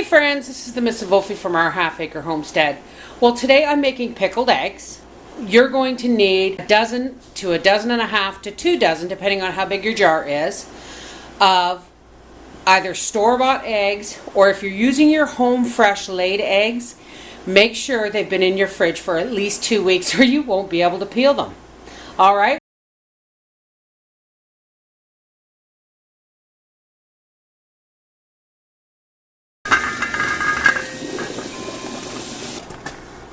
Hey friends, this is the Mrs. Wolfie from our half-acre homestead. Well, today I'm making pickled eggs. You're going to need a dozen to a dozen and a half to 2 dozen, depending on how big your jar is, of either store-bought eggs, or if you're using your home fresh laid eggs, make sure they've been in your fridge for at least 2 weeks or you won't be able to peel them. All right?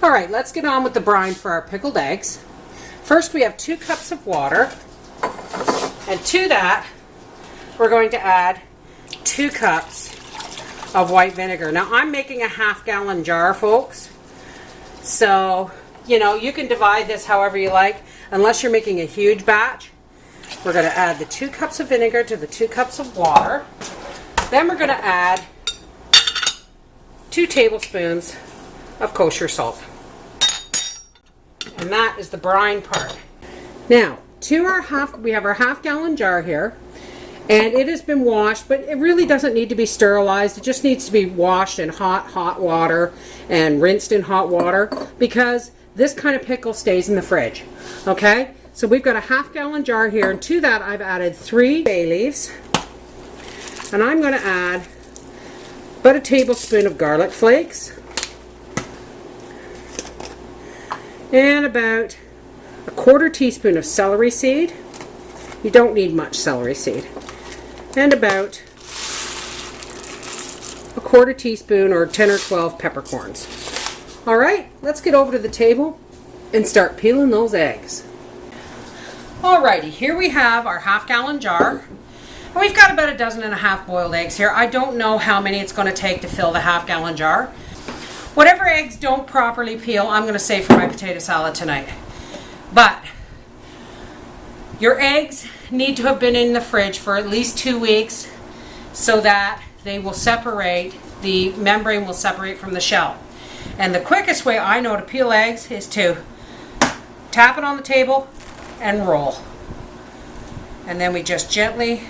All right, let's get on with the brine for our pickled eggs. First, we have 2 cups of water, and to that, we're going to add 2 cups of white vinegar. Now, I'm making a half-gallon jar, folks, so, you can divide this however you like, unless you're making a huge batch. We're going to add the 2 cups of vinegar to the 2 cups of water. Then we're going to add 2 tablespoons of kosher salt. And that is the brine part. Now, we have our half-gallon jar here, and it has been washed, but it really doesn't need to be sterilized. It just needs to be washed in hot water and rinsed in hot water, because this kind of pickle stays in the fridge. Okay? So we've got a half-gallon jar here, and to that I've added 3 bay leaves, and I'm going to add about a tablespoon of garlic flakes, and about a 1/4 teaspoon of celery seed. You don't need much celery seed. And about a 1/4 teaspoon or 10 or 12 peppercorns. Alright, let's get over to the table and start peeling those eggs. Alrighty, here we have our half-gallon jar. And we've got about a dozen and a half boiled eggs here. I don't know how many it's going to take to fill the half-gallon jar. Whatever eggs don't properly peel, I'm going to save for my potato salad tonight. But your eggs need to have been in the fridge for at least 2 weeks so that they will separate, the membrane will separate from the shell. And the quickest way I know to peel eggs is to tap it on the table and roll. And then we just gently,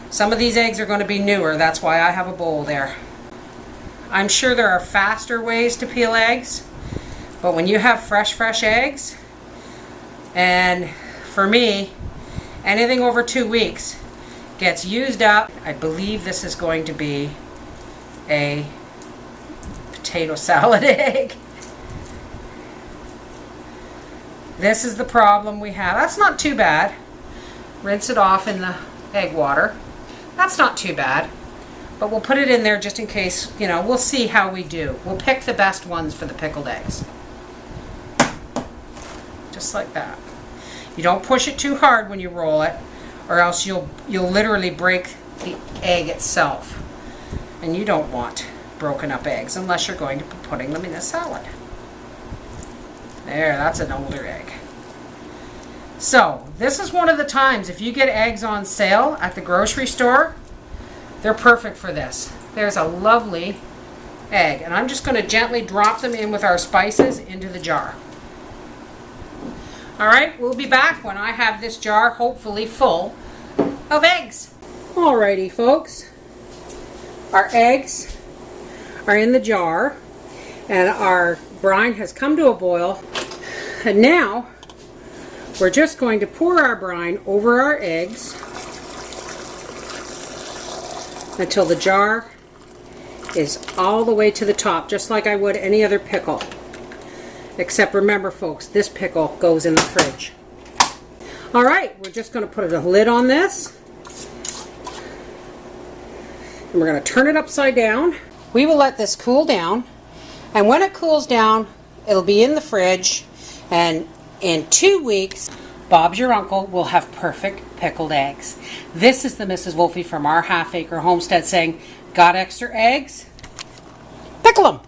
some of these eggs are going to be newer, that's why I have a bowl there. I'm sure there are faster ways to peel eggs, but when you have fresh eggs, and for me, anything over 2 weeks gets used up. I believe this is going to be a potato salad egg. This is the problem we have. That's not too bad. Rinse it off in the egg water. That's not too bad. But we'll put it in there just in case, we'll see how we do. We'll pick the best ones for the pickled eggs. Just like that. You don't push it too hard when you roll it, or else you'll literally break the egg itself. And you don't want broken up eggs unless you're going to be putting them in a salad. There, that's an older egg. So, this is one of the times, if you get eggs on sale at the grocery store, they're perfect for this. There's a lovely egg, and I'm just going to gently drop them in with our spices into the jar. Alright, we'll be back when I have this jar hopefully full of eggs. Alrighty folks, our eggs are in the jar and our brine has come to a boil, and now we're just going to pour our brine over our eggs until the jar is all the way to the top, just like I would any other pickle. Except remember folks, this pickle goes in the fridge. Alright, we're just going to put a lid on this. And we're going to turn it upside down. We will let this cool down. And when it cools down, it'll be in the fridge. And in 2 weeks, Bob's your uncle will have perfect pickled eggs. This is the Mrs. Wolfie from our half-acre homestead saying, got extra eggs? Pickle them!